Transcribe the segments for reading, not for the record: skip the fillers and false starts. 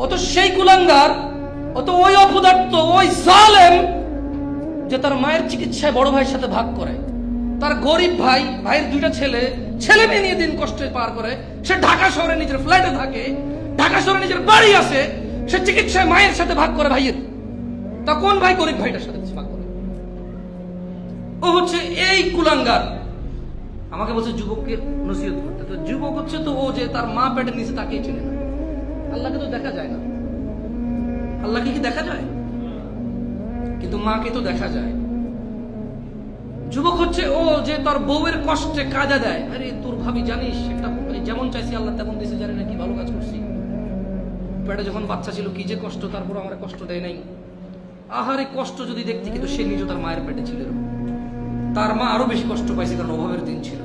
ও তো সেই কুলাঙ্গার, ও তো ওই অপদার্থ, ওই জালেম যে তার মায়ের চিকিৎসায় বড় ভাইয়ের সাথে ভাগ করে। তার গরিব ভাই, ভাইয়ের দুইটা ছেলে মেয়ে নিয়ে দিন কষ্টে পার করে। সে ঢাকা শহরে নিজের ফ্ল্যাটে থাকে, ঢাকা শহরে নিজের বাড়ি আছে, সে চিকিৎসায় মায়ের সাথে ভাগ করে ভাইয়ের। তা কোন ভাই গরিব ভাইটার সাথে ভাগ করে? ও হচ্ছে এই কুলাঙ্গার। আমাকে বলছে যুবককে নসিহত করতে। তো যুবক হচ্ছে তো ও যে তার মা পেটের নিচে তাকেই চিনে না। আল্লাহকে তো দেখা যায় না। আল্লাহকে কি দেখা যায়? কিন্তু মাকে তো দেখা যায়। যুবক হচ্ছে ও যে তার বউয়ের কষ্টে কাজা দেয়। আরে তোর ভাবি জানিস, একটা যেমন চাইছি আল্লাহ তেমন দিয়েছে, জানি না কি ভালো কাজ করছি। পেটে যখন বাচ্চা ছিল কি যে কষ্ট, তারপর আমার কষ্ট দেয় নাই। আহারে কষ্ট যদি দেখতি, কিন্তু সে নিজে তার মায়ের পেটে ছিল। তার মা আরো বেশি কষ্ট পাইছে, কারণ অভাবের দিন ছিল।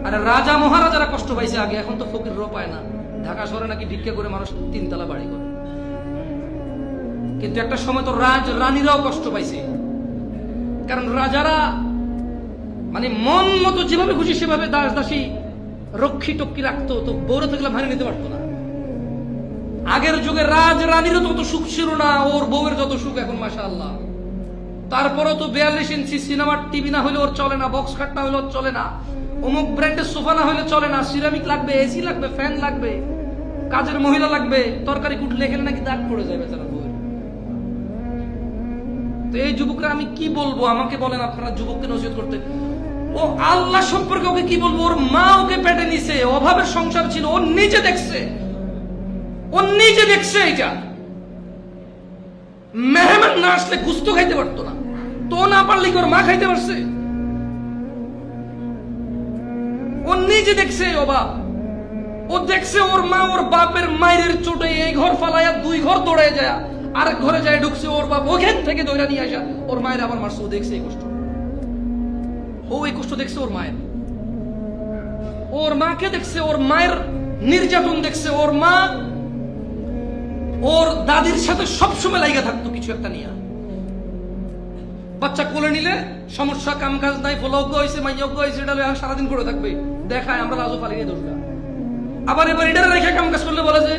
আরে রাজা মহারাজারা কষ্ট পাইছে আগে, এখন তো ফকিরও পায় না। ঢাকা শহরে নাকি ভিক্ষা করে মানুষ 3 তলা বাড়ি করে। কিন্তু একটা সময় তো রানীরাও কষ্ট পাইছে, কারণ রাজারা মানে মন মতো যেভাবে খুশি সেভাবে দাস দাসী রক্ষী টক্ষী রাখতো, তো বউরে থাকলে ভারী নিতে পারতো না। আগের যুগে রানীরও তত সুখ ছিল না ওর বউয়ের যত সুখ এখন, মাশাআল্লাহ। তারপরও তো 42 ইঞ্চি সিনেমার টিভি না হলে ওর চলে না, বক্স খাট না হলে ওর চলে না, অমুক ব্র্যান্ডের সোফা না হলে চলে না, সিরামিক লাগবে, এসি লাগবে, ফ্যান লাগবে, কাজের মহিলা লাগবে, তরকারি কুটলে খেলে নাকি দাগ পড়ে যাবে বেচারা বউয়ের। তো এই যুবকরা আমি কি বলবো? আমাকে বলেন আপনারা যুবককে নসিহত করতে। ও আল্লাহ সম্পর্কে ওকে কি বলবো? ওর মা ওকে পেটে নিছে, অভাবের সংসার ছিল, ও নিজে দেখছে, এটা মেহমান না আসলে গুস্ত খাইতে পারতো না, তো না পারলে কি ওর মা খাইতে পারছে? ও নিজে দেখছে অভাব। ও দেখছে ওর মা ওর বাপের মায়ের চোটে এই ঘর ফালাইয়া 2 ঘর দৌড়ে যায়, আরেক ঘরে যায় ঢুকছে, ওর বাপ ওখান থেকে দৌড়া নিয়ে আসা ওর মায়ের আবার মারছে। ও দেখছে এই কষ্ট, ও এই কষ্ট দেখছে ওর মায়ের। ওর মাকে দেখছে, ওর মায়ের নির্যাতন দেখছে। ওর মা ওর দাদির সাথে সবসময় লাইগা থাকতো কিছু একটা নিয়ে। বাচ্চা কোলে নিলে সমস্যা, কাম কাজ নাই, ফলজ্ঞ হয়েছে, মাইয়জ্ঞ হয়েছে, এটা সারাদিন করে থাকবে, দেখায় আমরা লাজও পালি নিয়ে দোষটা। আবার এবার এটা রেখে কাম কাজ করলে বলে যে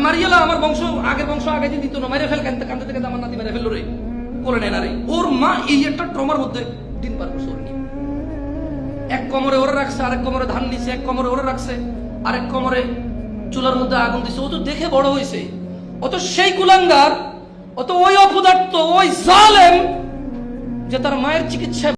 মারিয়ালা আমার বংশ, আগের বংশ আগে দিত না, মাইরে ফেল, কান্দতে থেকে আমার নাতি মেরে ফেললো রে, কোলে নেয় না রে। ওর মা এই একটা ট্রমার মধ্যে দিন পার করছে। ওর নিয়ে এক কোমরে ওরে রাখছে, আরেক কোমরে ধান নিছে, এক কোমরে ওরে রাখছে, আরেক কোমরে চুলার মধ্যে আগুন দিছে। ও তো দেখে বড় হয়েছে। ও তো সেই কুলাঙ্গার, ও তো ওই অপদার্থ, ওই জালেম যে তার মায়ের চিকিৎসায়